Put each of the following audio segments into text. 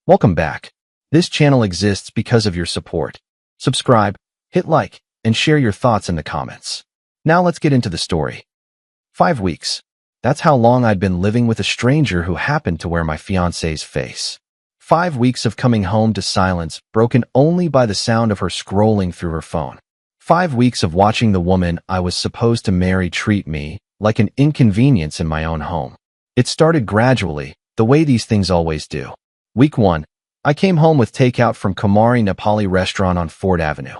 Welcome back. This channel exists because of your support. Subscribe, hit like, and share your thoughts in the comments. Now let's get into the story. 5 weeks. That's how long I'd been living with a stranger who happened to wear my fiancé's face. 5 weeks of coming home to silence, broken only by the sound of her scrolling through her phone. 5 weeks of watching the woman I was supposed to marry treat me like an inconvenience in my own home. It started gradually, the way these things always do. Week 1. I came home with takeout from Kumari Nepali restaurant on Ford Avenue.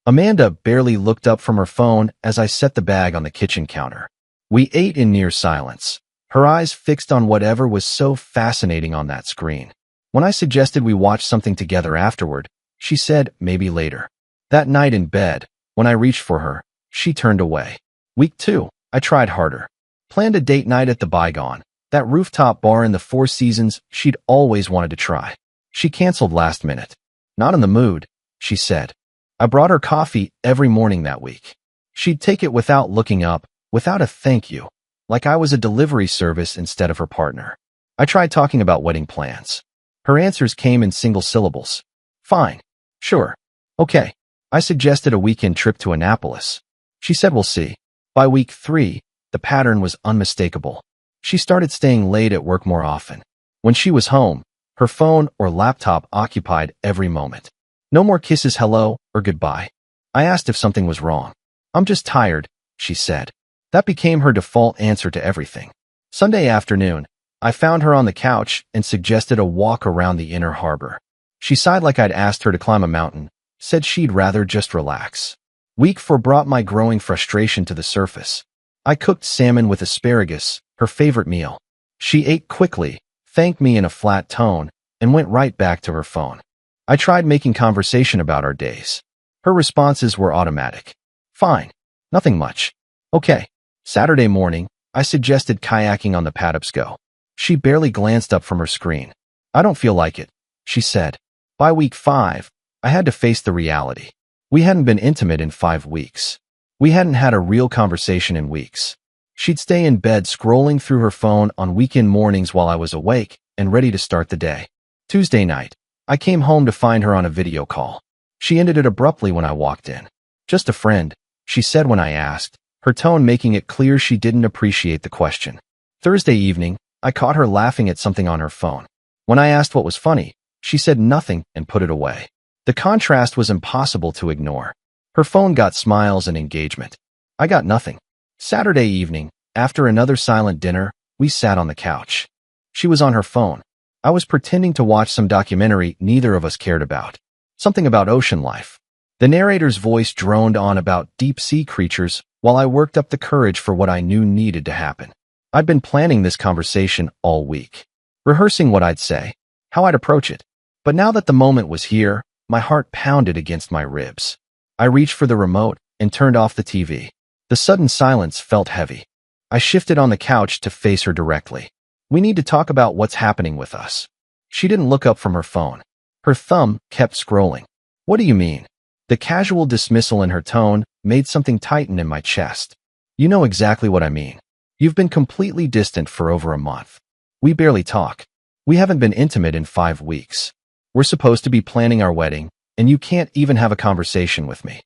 Amanda barely looked up from her phone as I set the bag on the kitchen counter. We ate in near silence, her eyes fixed on whatever was so fascinating on that screen. When I suggested we watch something together afterward, she said maybe later. That night in bed, when I reached for her, she turned away. Week 2. I tried harder. Planned a date night at the Bygone, that rooftop bar in the Four Seasons she'd always wanted to try. She canceled last minute. Not in the mood, she said. I brought her coffee every morning that week. She'd take it without looking up, without a thank you, like I was a delivery service instead of her partner. I tried talking about wedding plans. Her answers came in single syllables. Fine. Sure. Okay. I suggested a weekend trip to Annapolis. She said we'll see. By week 3, the pattern was unmistakable. She started staying late at work more often. When she was home, her phone or laptop occupied every moment. No more kisses hello or goodbye. I asked if something was wrong. I'm just tired, she said. That became her default answer to everything. Sunday afternoon, I found her on the couch and suggested a walk around the inner harbor. She sighed like I'd asked her to climb a mountain, said she'd rather just relax. Week 4 brought my growing frustration to the surface. I cooked salmon with asparagus, her favorite meal. She ate quickly, thanked me in a flat tone, and went right back to her phone. I tried making conversation about our days. Her responses were automatic. Fine. Nothing much. Okay. Saturday morning, I suggested kayaking on the Patapsco. She barely glanced up from her screen. I don't feel like it, she said. By week 5, I had to face the reality. We hadn't been intimate in 5 weeks. We hadn't had a real conversation in weeks. She'd stay in bed scrolling through her phone on weekend mornings while I was awake and ready to start the day. Tuesday night, I came home to find her on a video call. She ended it abruptly when I walked in. Just a friend, she said when I asked, her tone making it clear she didn't appreciate the question. Thursday evening, I caught her laughing at something on her phone. When I asked what was funny, she said nothing and put it away. The contrast was impossible to ignore. Her phone got smiles and engagement. I got nothing. Saturday evening, after another silent dinner, we sat on the couch. She was on her phone. I was pretending to watch some documentary neither of us cared about. Something about ocean life. The narrator's voice droned on about deep-sea creatures while I worked up the courage for what I knew needed to happen. I'd been planning this conversation all week, rehearsing what I'd say, how I'd approach it. But now that the moment was here, my heart pounded against my ribs. I reached for the remote and turned off the TV. The sudden silence felt heavy. I shifted on the couch to face her directly. We need to talk about what's happening with us. She didn't look up from her phone. Her thumb kept scrolling. What do you mean? The casual dismissal in her tone made something tighten in my chest. You know exactly what I mean. You've been completely distant for over a month. We barely talk. We haven't been intimate in 5 weeks. We're supposed to be planning our wedding, and you can't even have a conversation with me.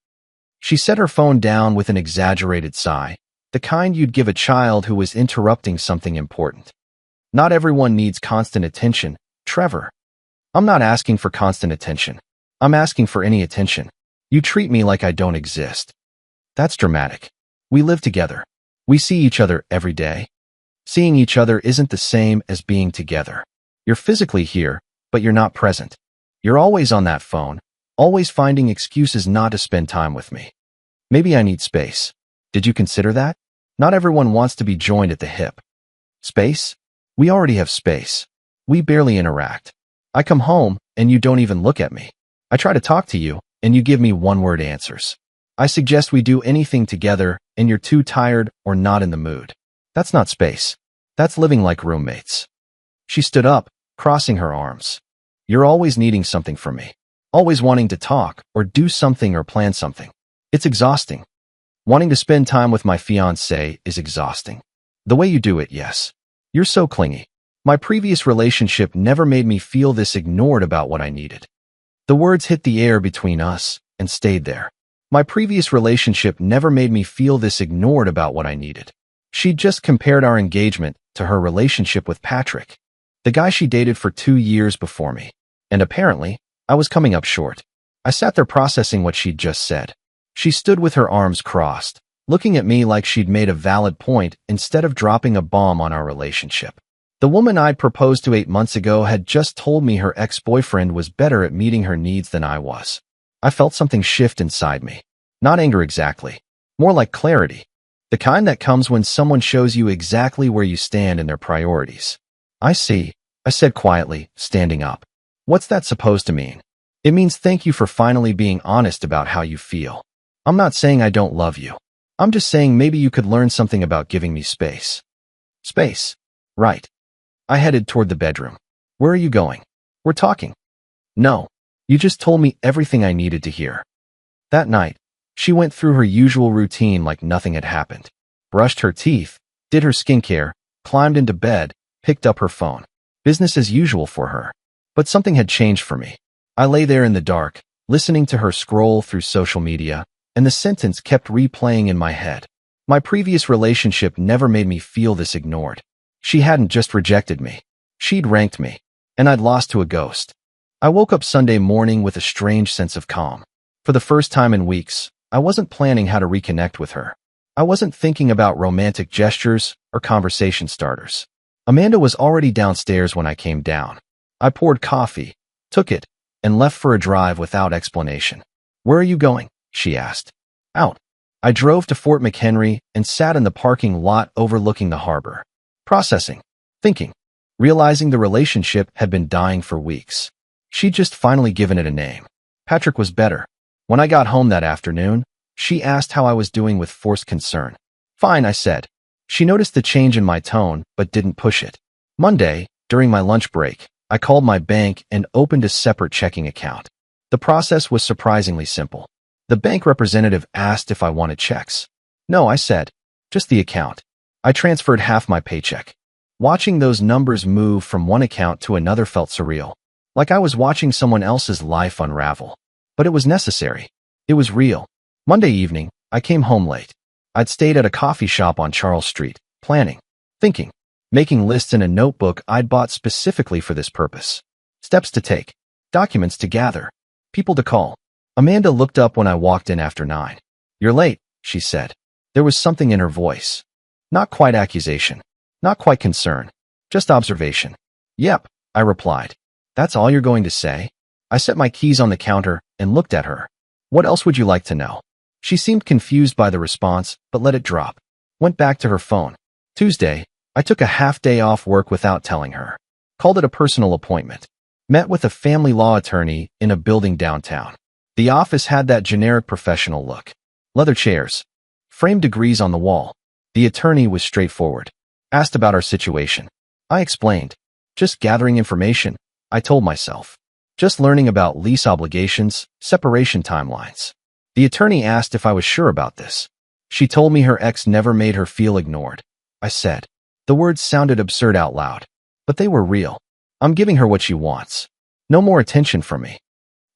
She set her phone down with an exaggerated sigh, the kind you'd give a child who was interrupting something important. Not everyone needs constant attention, Trevor. I'm not asking for constant attention. I'm asking for any attention. You treat me like I don't exist. That's dramatic. We live together. We see each other every day. Seeing each other isn't the same as being together. You're physically here, but you're not present. You're always on that phone, always finding excuses not to spend time with me. Maybe I need space. Did you consider that? Not everyone wants to be joined at the hip. Space? We already have space. We barely interact. I come home, and you don't even look at me. I try to talk to you, and you give me one-word answers. I suggest we do anything together, and you're too tired or not in the mood. That's not space. That's living like roommates. She stood up, crossing her arms. You're always needing something from me. Always wanting to talk, or do something or plan something. It's exhausting. Wanting to spend time with my fiancé is exhausting. The way you do it, yes. You're so clingy. My previous relationship never made me feel this ignored about what I needed. The words hit the air between us and stayed there. My previous relationship never made me feel this ignored about what I needed. She'd just compared our engagement to her relationship with Patrick, the guy she dated for 2 years before me. And apparently, I was coming up short. I sat there processing what she'd just said. She stood with her arms crossed, looking at me like she'd made a valid point instead of dropping a bomb on our relationship. The woman I'd proposed to 8 months ago had just told me her ex-boyfriend was better at meeting her needs than I was. I felt something shift inside me. Not anger exactly. More like clarity. The kind that comes when someone shows you exactly where you stand in their priorities. I see, I said quietly, standing up. What's that supposed to mean? It means thank you for finally being honest about how you feel. I'm not saying I don't love you. I'm just saying maybe you could learn something about giving me space. Space. Right. I headed toward the bedroom. Where are you going? We're talking. No. You just told me everything I needed to hear. That night, she went through her usual routine like nothing had happened. Brushed her teeth, did her skincare, climbed into bed, picked up her phone. Business as usual for her. But something had changed for me. I lay there in the dark, listening to her scroll through social media, and the sentence kept replaying in my head. My previous relationship never made me feel this ignored. She hadn't just rejected me. She'd ranked me, and I'd lost to a ghost. I woke up Sunday morning with a strange sense of calm. For the first time in weeks, I wasn't planning how to reconnect with her. I wasn't thinking about romantic gestures or conversation starters. Amanda was already downstairs when I came down. I poured coffee, took it, and left for a drive without explanation. Where are you going? She asked. Out. I drove to Fort McHenry and sat in the parking lot overlooking the harbor. Processing. Thinking. Realizing the relationship had been dying for weeks. She'd just finally given it a name. Patrick was better. When I got home that afternoon, she asked how I was doing with forced concern. Fine, I said. She noticed the change in my tone, but didn't push it. Monday, during my lunch break, I called my bank and opened a separate checking account. The process was surprisingly simple. The bank representative asked if I wanted checks. No, I said. Just the account. I transferred half my paycheck. Watching those numbers move from one account to another felt surreal. Like I was watching someone else's life unravel. But it was necessary. It was real. Monday evening, I came home late. I'd stayed at a coffee shop on Charles Street, planning, thinking, making lists in a notebook I'd bought specifically for this purpose. Steps to take, documents to gather, people to call. Amanda looked up when I walked in after 9. You're late, she said. There was something in her voice. Not quite accusation, not quite concern, just observation. Yep, I replied. That's all you're going to say? I set my keys on the counter and looked at her. What else would you like to know? She seemed confused by the response, but let it drop. Went back to her phone. Tuesday, I took a half day off work without telling her. Called it a personal appointment. Met with a family law attorney in a building downtown. The office had that generic professional look. Leather chairs. Framed degrees on the wall. The attorney was straightforward. Asked about our situation. I explained. Just gathering information, I told myself. Just learning about lease obligations, separation timelines. The attorney asked if I was sure about this. She told me her ex never made her feel ignored. I said. The words sounded absurd out loud, but they were real. I'm giving her what she wants. No more attention from me.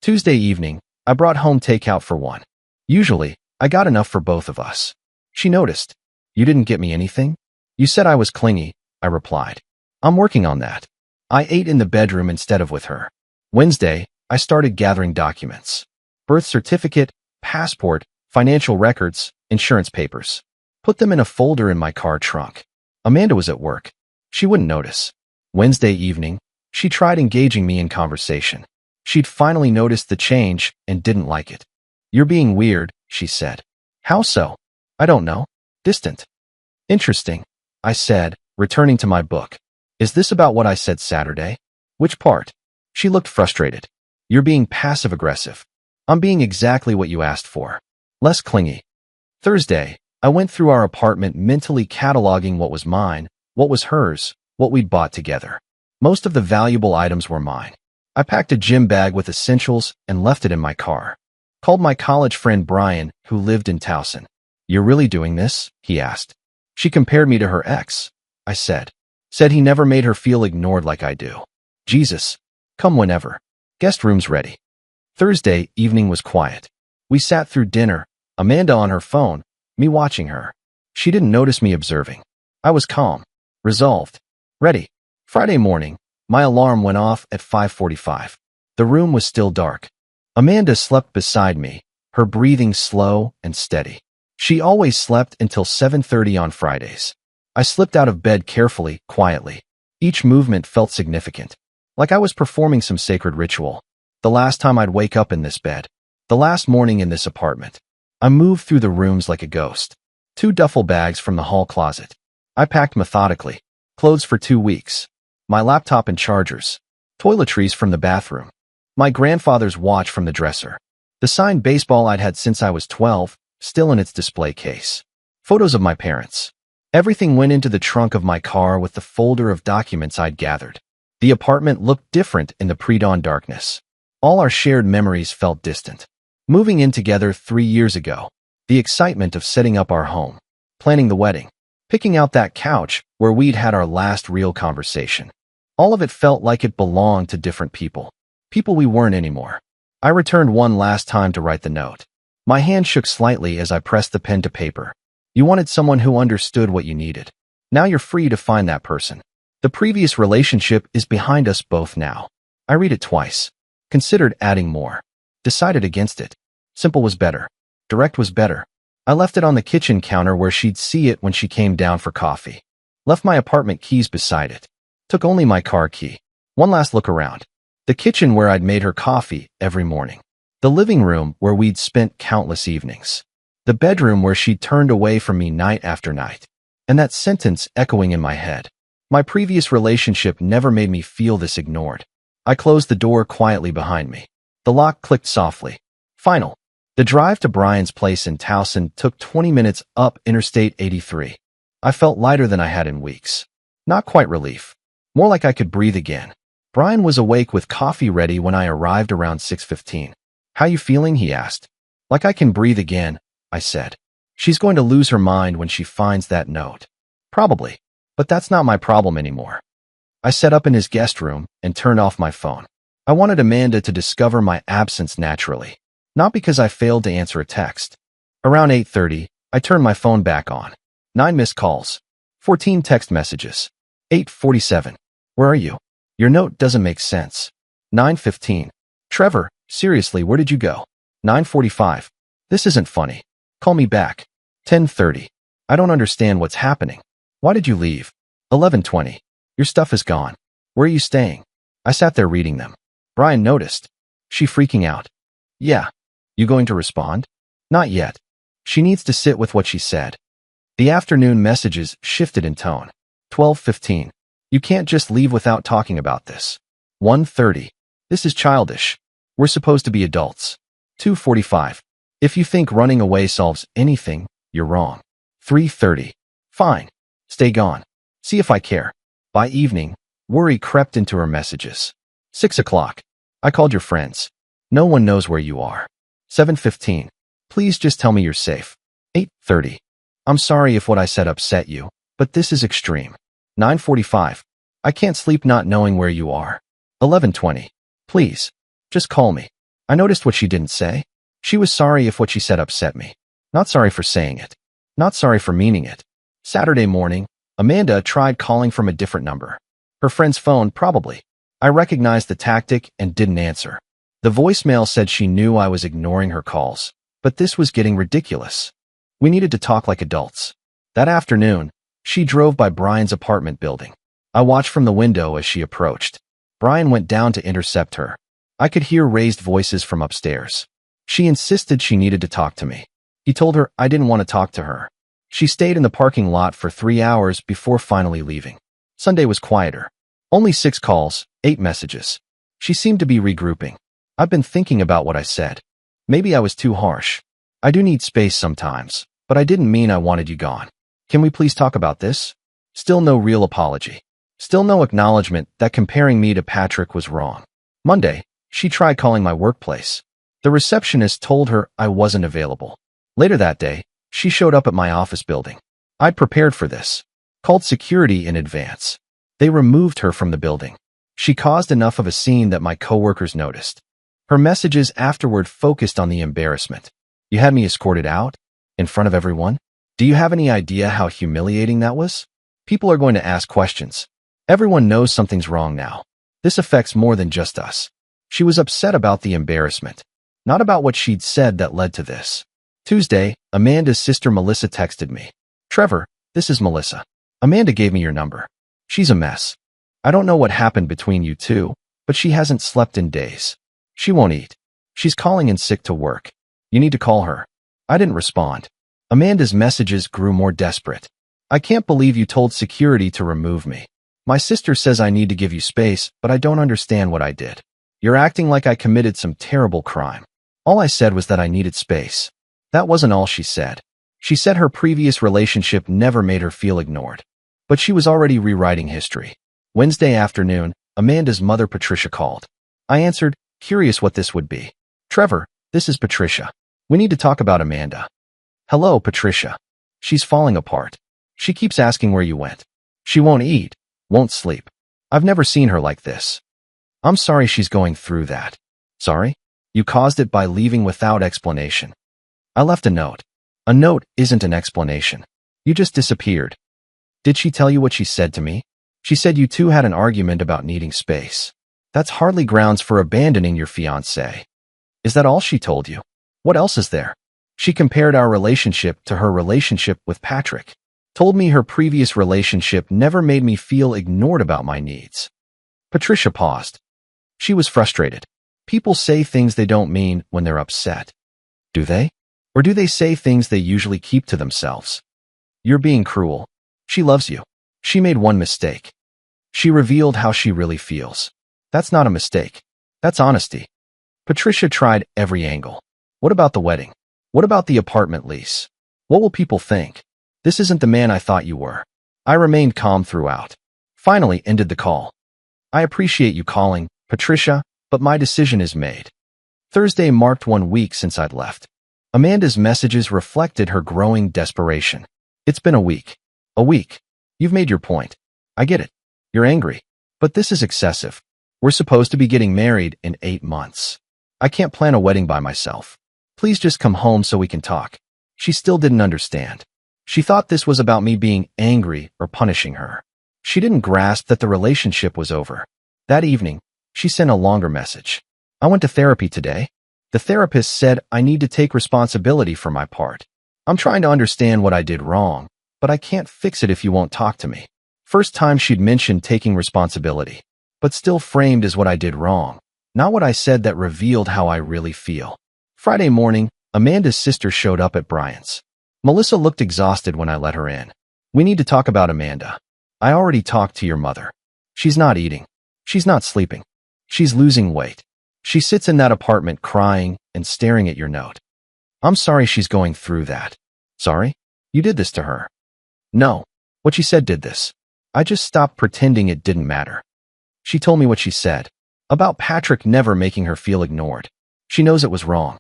Tuesday evening, I brought home takeout for one. Usually, I got enough for both of us. She noticed. You didn't get me anything? You said I was clingy, I replied. I'm working on that. I ate in the bedroom instead of with her. Wednesday, I started gathering documents. Birth certificate, passport, financial records, insurance papers. Put them in a folder in my car trunk. Amanda was at work. She wouldn't notice. Wednesday evening, she tried engaging me in conversation. She'd finally noticed the change and didn't like it. You're being weird, she said. How so? I don't know. Distant. Interesting, I said, returning to my book. Is this about what I said Saturday? Which part? She looked frustrated. You're being passive-aggressive. I'm being exactly what you asked for. Less clingy. Thursday, I went through our apartment mentally cataloging what was mine, what was hers, what we'd bought together. Most of the valuable items were mine. I packed a gym bag with essentials and left it in my car. Called my college friend Brian, who lived in Towson. You're really doing this? He asked. She compared me to her ex. I said. Said he never made her feel ignored like I do. Jesus. Come whenever. Guest room's ready. Thursday evening was quiet. We sat through dinner, Amanda on her phone, me watching her. She didn't notice me observing. I was calm, resolved, ready. Friday morning, my alarm went off at 5:45. The room was still dark. Amanda slept beside me, her breathing slow and steady. She always slept until 7:30 on Fridays. I slipped out of bed carefully, quietly. Each movement felt significant, like I was performing some sacred ritual. The last time I'd wake up in this bed. The last morning in this apartment. I moved through the rooms like a ghost. 2 duffel bags from the hall closet. I packed methodically. Clothes for 2 weeks. My laptop and chargers. Toiletries from the bathroom. My grandfather's watch from the dresser. The signed baseball I'd had since I was 12, still in its display case. Photos of my parents. Everything went into the trunk of my car with the folder of documents I'd gathered. The apartment looked different in the pre-dawn darkness. All our shared memories felt distant. Moving in together 3 years ago. The excitement of setting up our home. Planning the wedding. Picking out that couch where we'd had our last real conversation. All of it felt like it belonged to different people. People we weren't anymore. I returned one last time to write the note. My hand shook slightly as I pressed the pen to paper. You wanted someone who understood what you needed. Now you're free to find that person. The previous relationship is behind us both now. I read it twice. Considered adding more. Decided against it. Simple was better. Direct was better. I left it on the kitchen counter where she'd see it when she came down for coffee. Left my apartment keys beside it. Took only my car key. One last look around. The kitchen where I'd made her coffee every morning. The living room where we'd spent countless evenings. The bedroom where she'd turned away from me night after night. And that sentence echoing in my head. My previous relationship never made me feel this ignored. I closed the door quietly behind me. The lock clicked softly. Final. The drive to Brian's place in Towson took 20 minutes up Interstate 83. I felt lighter than I had in weeks. Not quite relief. More like I could breathe again. Brian was awake with coffee ready when I arrived around 6:15. How you feeling? He asked. Like I can breathe again, I said. She's going to lose her mind when she finds that note. Probably. But that's not my problem anymore. I set up in his guest room and turned off my phone. I wanted Amanda to discover my absence naturally. Not because I failed to answer a text. Around 8:30, I turned my phone back on. 9 missed calls. 14 text messages. 8:47. Where are you? Your note doesn't make sense. 9:15. Trevor, seriously, where did you go? 9:45. This isn't funny. Call me back. 10:30. I don't understand what's happening. Why did you leave? 11:20. Your stuff is gone. Where are you staying? I sat there reading them. Brian noticed. She freaking out. Yeah. You going to respond? Not yet. She needs to sit with what she said. The afternoon messages shifted in tone. 12:15. You can't just leave without talking about this. 1:30. This is childish. We're supposed to be adults. 2:45. If you think running away solves anything, you're wrong. 3:30. Fine. Stay gone. See if I care. By evening, worry crept into her messages. 6 o'clock. I called your friends. No one knows where you are. 7:15. Please just tell me you're safe. 8:30. I'm sorry if what I said upset you, but this is extreme. 9:45. I can't sleep not knowing where you are. 11:20. Please, just call me. I noticed what she didn't say. She was sorry if what she said upset me. Not sorry for saying it. Not sorry for meaning it. Saturday morning, Amanda tried calling from a different number. Her friend's phone, probably. I recognized the tactic and didn't answer. The voicemail said she knew I was ignoring her calls, but this was getting ridiculous. We needed to talk like adults. That afternoon, she drove by Brian's apartment building. I watched from the window as she approached. Brian went down to intercept her. I could hear raised voices from upstairs. She insisted she needed to talk to me. He told her I didn't want to talk to her. She stayed in the parking lot for 3 hours before finally leaving. Sunday was quieter. Only 6 calls, 8 messages. She seemed to be regrouping. I've been thinking about what I said. Maybe I was too harsh. I do need space sometimes, but I didn't mean I wanted you gone. Can we please talk about this? Still no real apology. Still no acknowledgement that comparing me to Patrick was wrong. Monday, she tried calling my workplace. The receptionist told her I wasn't available. Later that day, she showed up at my office building. I'd prepared for this. Called security in advance. They removed her from the building. She caused enough of a scene that my coworkers noticed. Her messages afterward focused on the embarrassment. You had me escorted out? In front of everyone? Do you have any idea how humiliating that was? People are going to ask questions. Everyone knows something's wrong now. This affects more than just us. She was upset about the embarrassment, not about what she'd said that led to this. Tuesday, Amanda's sister Melissa texted me. Trevor, this is Melissa. Amanda gave me your number. She's a mess. I don't know what happened between you two, but she hasn't slept in days. She won't eat. She's calling in sick to work. You need to call her. I didn't respond. Amanda's messages grew more desperate. I can't believe you told security to remove me. My sister says I need to give you space, but I don't understand what I did. You're acting like I committed some terrible crime. All I said was that I needed space. That wasn't all she said. She said her previous relationship never made her feel ignored. But she was already rewriting history. Wednesday afternoon, Amanda's mother Patricia called. I answered, curious what this would be. Trevor, this is Patricia. We need to talk about Amanda. Hello, Patricia. She's falling apart. She keeps asking where you went. She won't eat, won't sleep. I've never seen her like this. I'm sorry she's going through that. Sorry? You caused it by leaving without explanation. I left a note. A note isn't an explanation. You just disappeared. Did she tell you what she said to me? She said you two had an argument about needing space. That's hardly grounds for abandoning your fiancé. Is that all she told you? What else is there? She compared our relationship to her relationship with Patrick. Told me her previous relationship never made me feel ignored about my needs. Patricia paused. She was frustrated. People say things they don't mean when they're upset. Do they? Or do they say things they usually keep to themselves? You're being cruel. She loves you. She made one mistake. She revealed how she really feels. That's not a mistake. That's honesty. Patricia tried every angle. What about the wedding? What about the apartment lease? What will people think? This isn't the man I thought you were. I remained calm throughout. Finally ended the call. I appreciate you calling, Patricia, but my decision is made. Thursday marked 1 week since I'd left. Amanda's messages reflected her growing desperation. It's been a week. A week. You've made your point. I get it. You're angry. But this is excessive. We're supposed to be getting married in 8 months. I can't plan a wedding by myself. Please just come home so we can talk. She still didn't understand. She thought this was about me being angry or punishing her. She didn't grasp that the relationship was over. That evening, she sent a longer message. I went to therapy today. The therapist said I need to take responsibility for my part. I'm trying to understand what I did wrong, but I can't fix it if you won't talk to me. First time she'd mentioned taking responsibility, but still framed as what I did wrong, not what I said that revealed how I really feel. Friday morning, Amanda's sister showed up at Brian's. Melissa looked exhausted when I let her in. We need to talk about Amanda. I already talked to your mother. She's not eating. She's not sleeping. She's losing weight. She sits in that apartment crying and staring at your note. I'm sorry she's going through that. Sorry? You did this to her. No. What she said did this. I just stopped pretending it didn't matter. She told me what she said. About Patrick never making her feel ignored. She knows it was wrong.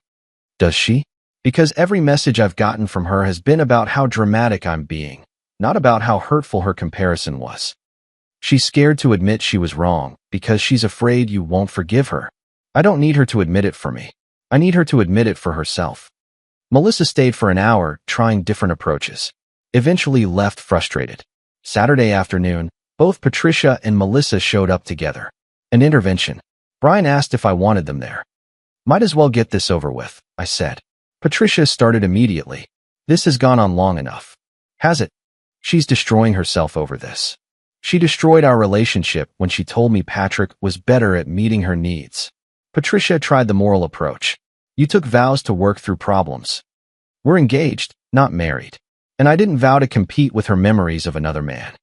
Does she? Because every message I've gotten from her has been about how dramatic I'm being, not about how hurtful her comparison was. She's scared to admit she was wrong because she's afraid you won't forgive her. I don't need her to admit it for me. I need her to admit it for herself. Melissa stayed for an hour trying different approaches. Eventually left frustrated. Saturday afternoon, both Patricia and Melissa showed up together. An intervention. Brian asked if I wanted them there. Might as well get this over with, I said. Patricia started immediately. This has gone on long enough. Has it? She's destroying herself over this. She destroyed our relationship when she told me Patrick was better at meeting her needs. Patricia tried the moral approach. You took vows to work through problems. We're engaged, not married. And I didn't vow to compete with her memories of another man.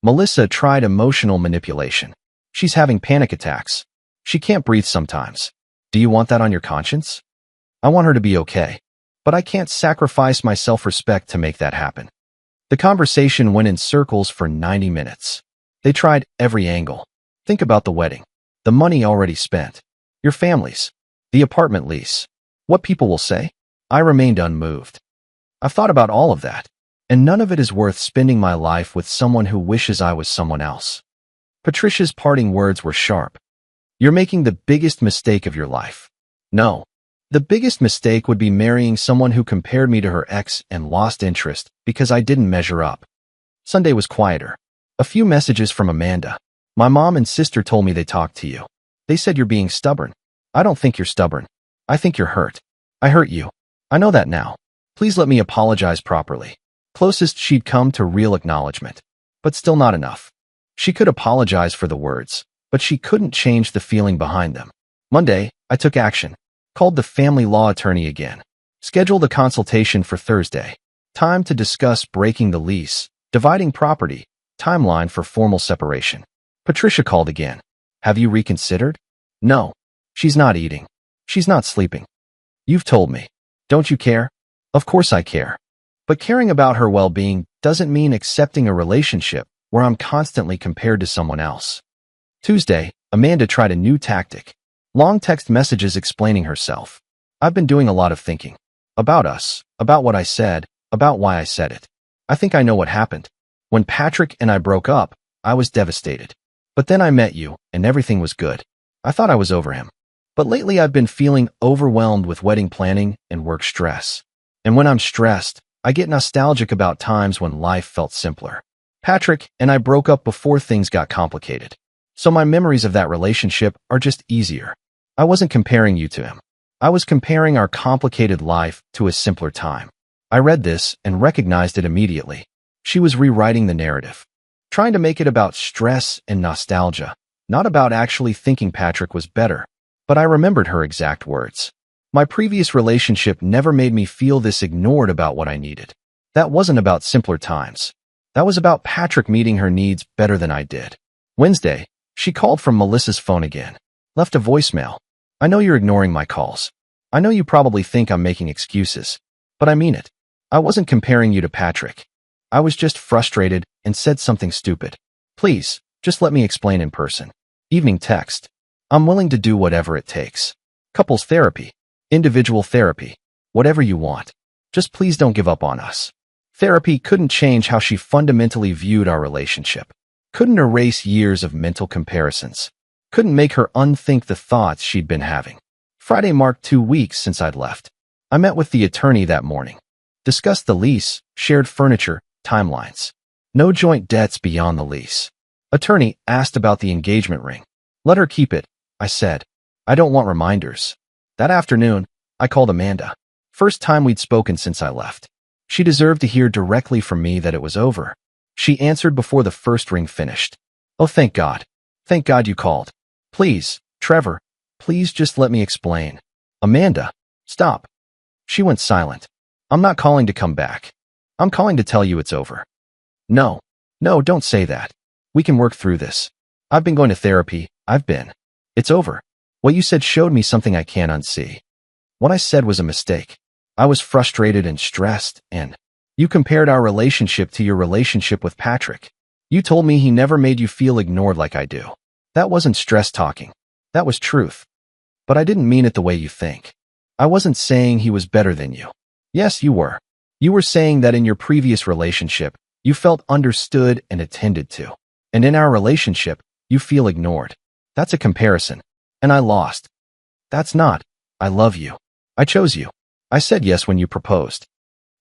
Melissa tried emotional manipulation. She's having panic attacks. She can't breathe sometimes. Do you want that on your conscience? I want her to be okay. But I can't sacrifice my self-respect to make that happen. The conversation went in circles for 90 minutes. They tried every angle. Think about the wedding. The money already spent. Your families. The apartment lease. What people will say? I remained unmoved. I've thought about all of that. And none of it is worth spending my life with someone who wishes I was someone else. Patricia's parting words were sharp. You're making the biggest mistake of your life. No. The biggest mistake would be marrying someone who compared me to her ex and lost interest because I didn't measure up. Sunday was quieter. A few messages from Amanda. My mom and sister told me they talked to you. They said you're being stubborn. I don't think you're stubborn. I think you're hurt. I hurt you. I know that now. Please let me apologize properly. Closest she'd come to real acknowledgement. But still not enough. She could apologize for the words, but she couldn't change the feeling behind them. Monday, I took action. Called the family law attorney again. Scheduled a consultation for Thursday. Time to discuss breaking the lease, dividing property, timeline for formal separation. Patricia called again. Have you reconsidered? No. She's not eating. She's not sleeping. You've told me. Don't you care? Of course I care. But caring about her well-being doesn't mean accepting a relationship where I'm constantly compared to someone else. Tuesday, Amanda tried a new tactic. Long text messages explaining herself. I've been doing a lot of thinking. About us, about what I said, about why I said it. I think I know what happened. When Patrick and I broke up, I was devastated. But then I met you, and everything was good. I thought I was over him. But lately I've been feeling overwhelmed with wedding planning and work stress. And when I'm stressed, I get nostalgic about times when life felt simpler. Patrick and I broke up before things got complicated. So my memories of that relationship are just easier. I wasn't comparing you to him. I was comparing our complicated life to a simpler time. I read this and recognized it immediately. She was rewriting the narrative, trying to make it about stress and nostalgia, not about actually thinking Patrick was better. But I remembered her exact words. My previous relationship never made me feel this ignored about what I needed. That wasn't about simpler times. That was about Patrick meeting her needs better than I did. Wednesday, she called from Melissa's phone again. Left a voicemail. I know you're ignoring my calls. I know you probably think I'm making excuses. But I mean it. I wasn't comparing you to Patrick. I was just frustrated and said something stupid. Please, just let me explain in person. Evening text. I'm willing to do whatever it takes. Couples therapy. Individual therapy. Whatever you want. Just please don't give up on us. Therapy couldn't change how she fundamentally viewed our relationship. Couldn't erase years of mental comparisons. Couldn't make her unthink the thoughts she'd been having. Friday marked 2 weeks since I'd left. I met with the attorney that morning. Discussed the lease, shared furniture, timelines. No joint debts beyond the lease. Attorney asked about the engagement ring. Let her keep it, I said. I don't want reminders. That afternoon, I called Amanda. First time we'd spoken since I left. She deserved to hear directly from me that it was over. She answered before the first ring finished. Oh, thank God. Thank God you called. Please, Trevor, please just let me explain. Amanda, stop. She went silent. I'm not calling to come back. I'm calling to tell you it's over. No, don't say that. We can work through this. I've been going to therapy. It's over. What you said showed me something I can't unsee. What I said was a mistake. I was frustrated and stressed, and you compared our relationship to your relationship with Patrick. You told me he never made you feel ignored like I do. That wasn't stress talking. That was truth. But I didn't mean it the way you think. I wasn't saying he was better than you. Yes, you were. You were saying that in your previous relationship, you felt understood and attended to. And in our relationship, you feel ignored. That's a comparison. And I lost. That's not. I love you. I chose you. I said yes when you proposed.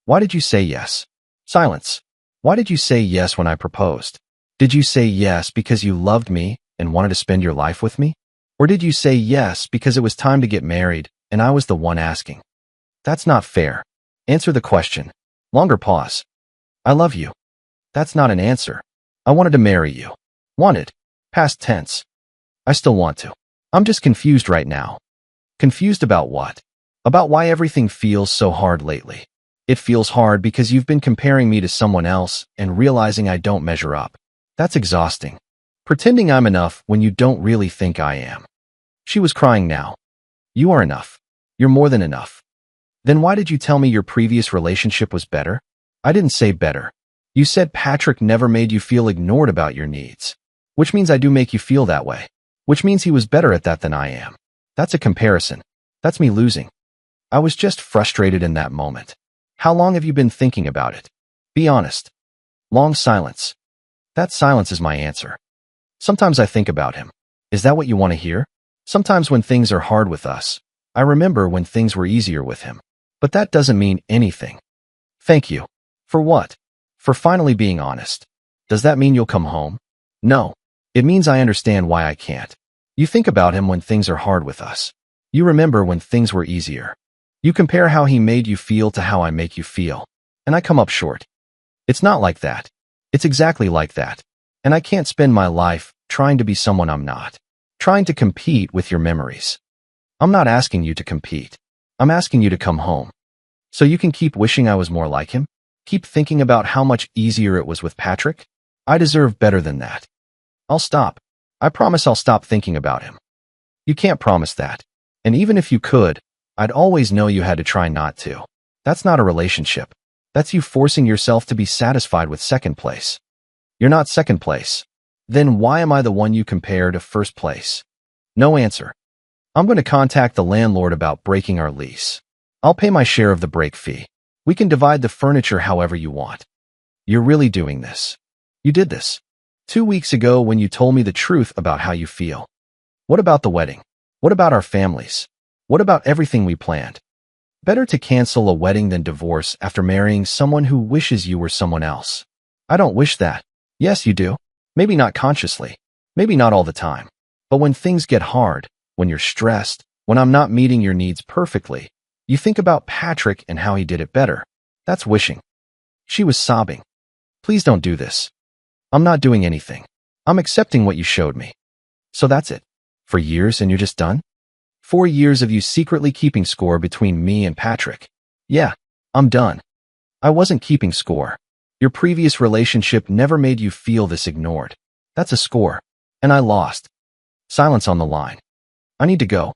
Why did you say yes? Silence. Why did you say yes when I proposed? Did you say yes because you loved me and wanted to spend your life with me? Or did you say yes because it was time to get married and I was the one asking? That's not fair. Answer the question. Longer pause. I love you. That's not an answer. I wanted to marry you. Wanted. Past tense. I still want to. I'm just confused right now. Confused about what? About why everything feels so hard lately. It feels hard because you've been comparing me to someone else and realizing I don't measure up. That's exhausting. Pretending I'm enough when you don't really think I am. She was crying now. You are enough. You're more than enough. Then why did you tell me your previous relationship was better? I didn't say better. You said Patrick never made you feel ignored about your needs. Which means I do make you feel that way. Which means he was better at that than I am. That's a comparison. That's me losing. I was just frustrated in that moment. How long have you been thinking about it? Be honest. Long silence. That silence is my answer. Sometimes I think about him. Is that what you want to hear? Sometimes when things are hard with us, I remember when things were easier with him. But that doesn't mean anything. Thank you. For what? For finally being honest. Does that mean you'll come home? No. It means I understand why I can't. You think about him when things are hard with us. You remember when things were easier. You compare how he made you feel to how I make you feel. And I come up short. It's not like that. It's exactly like that. And I can't spend my life trying to be someone I'm not. Trying to compete with your memories. I'm not asking you to compete. I'm asking you to come home. So you can keep wishing I was more like him? Keep thinking about how much easier it was with Patrick? I deserve better than that. I'll stop. I promise I'll stop thinking about him. You can't promise that. And even if you could, I'd always know you had to try not to. That's not a relationship. That's you forcing yourself to be satisfied with second place. You're not second place. Then why am I the one you compare to first place? No answer. I'm going to contact the landlord about breaking our lease. I'll pay my share of the break fee. We can divide the furniture however you want. You're really doing this. You did this 2 weeks ago when you told me the truth about how you feel. What about the wedding? What about our families? What about everything we planned? Better to cancel a wedding than divorce after marrying someone who wishes you were someone else. I don't wish that. Yes, you do. Maybe not consciously. Maybe not all the time. But when things get hard, when you're stressed, when I'm not meeting your needs perfectly, you think about Patrick and how he did it better. That's wishing. She was sobbing. Please don't do this. I'm not doing anything. I'm accepting what you showed me. So that's it. For years and you're just done? 4 years of you secretly keeping score between me and Patrick. Yeah, I'm done. I wasn't keeping score. Your previous relationship never made you feel this ignored. That's a score. And I lost. Silence on the line. I need to go.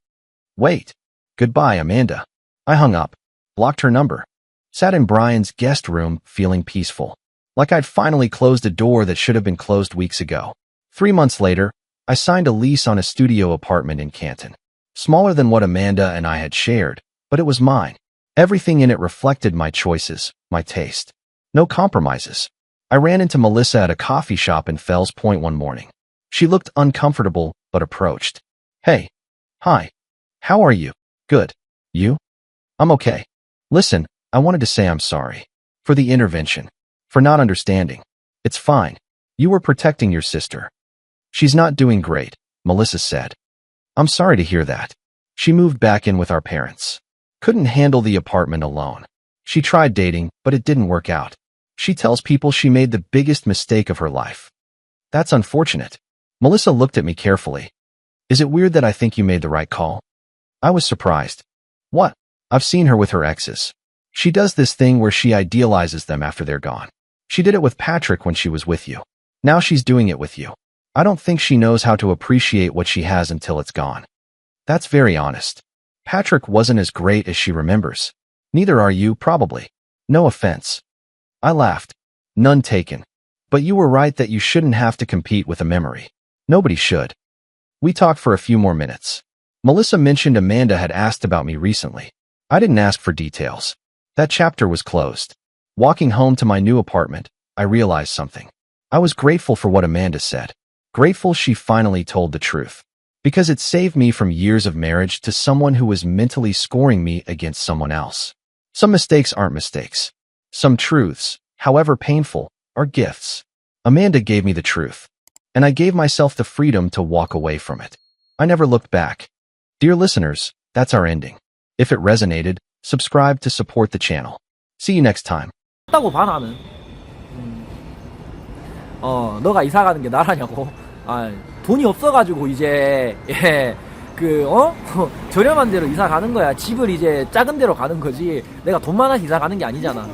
Wait. Goodbye, Amanda. I hung up, blocked her number, sat in Brian's guest room feeling peaceful, like I'd finally closed a door that should have been closed weeks ago. 3 months later, I signed a lease on a studio apartment in Canton. Smaller than what Amanda and I had shared, but it was mine. Everything in it reflected my choices, my taste. No compromises. I ran into Melissa at a coffee shop in Fells Point one morning. She looked uncomfortable, but approached. Hey. Hi. How are you? Good. You? I'm okay. Listen, I wanted to say I'm sorry. For the intervention. For not understanding. It's fine. You were protecting your sister. She's not doing great, Melissa said. I'm sorry to hear that. She moved back in with our parents. Couldn't handle the apartment alone. She tried dating, but it didn't work out. She tells people she made the biggest mistake of her life. That's unfortunate. Melissa looked at me carefully. Is it weird that I think you made the right call? I was surprised. What? I've seen her with her exes. She does this thing where she idealizes them after they're gone. She did it with Patrick when she was with you. Now she's doing it with you. I don't think she knows how to appreciate what she has until it's gone. That's very honest. Patrick wasn't as great as she remembers. Neither are you, probably. No offense. I laughed. None taken. But you were right that you shouldn't have to compete with a memory. Nobody should. We talked for a few more minutes. Melissa mentioned Amanda had asked about me recently. I didn't ask for details. That chapter was closed. Walking home to my new apartment, I realized something. I was grateful for what Amanda said. Grateful she finally told the truth. Because it saved me from years of marriage to someone who was mentally scoring me against someone else. Some mistakes aren't mistakes. Some truths, however painful, are gifts. Amanda gave me the truth. And I gave myself the freedom to walk away from it. I never looked back. Dear listeners, that's our ending. If it resonated, subscribe to support the channel. See you next time. 다고 봐 나는. 너가 이사 가는 게 나라냐고. 돈이 없어가지고 이제 저렴한 데로 이사 가는 거야. 집을 이제 작은 데로 가는 거지. 내가 돈 많아서 이사 가는 게 아니잖아.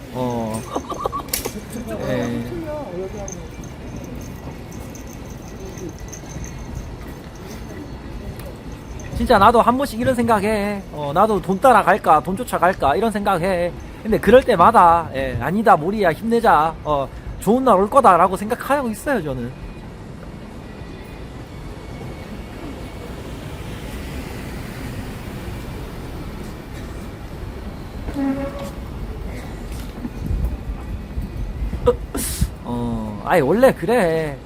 진짜 나도 한 번씩 이런 생각해. 나도 돈 따라갈까, 돈 쫓아갈까 이런 생각해. 근데 그럴 때마다 아니다 모리야 힘내자. 좋은 날 올 거다라고 생각하고 있어요 저는. 아니 원래 그래.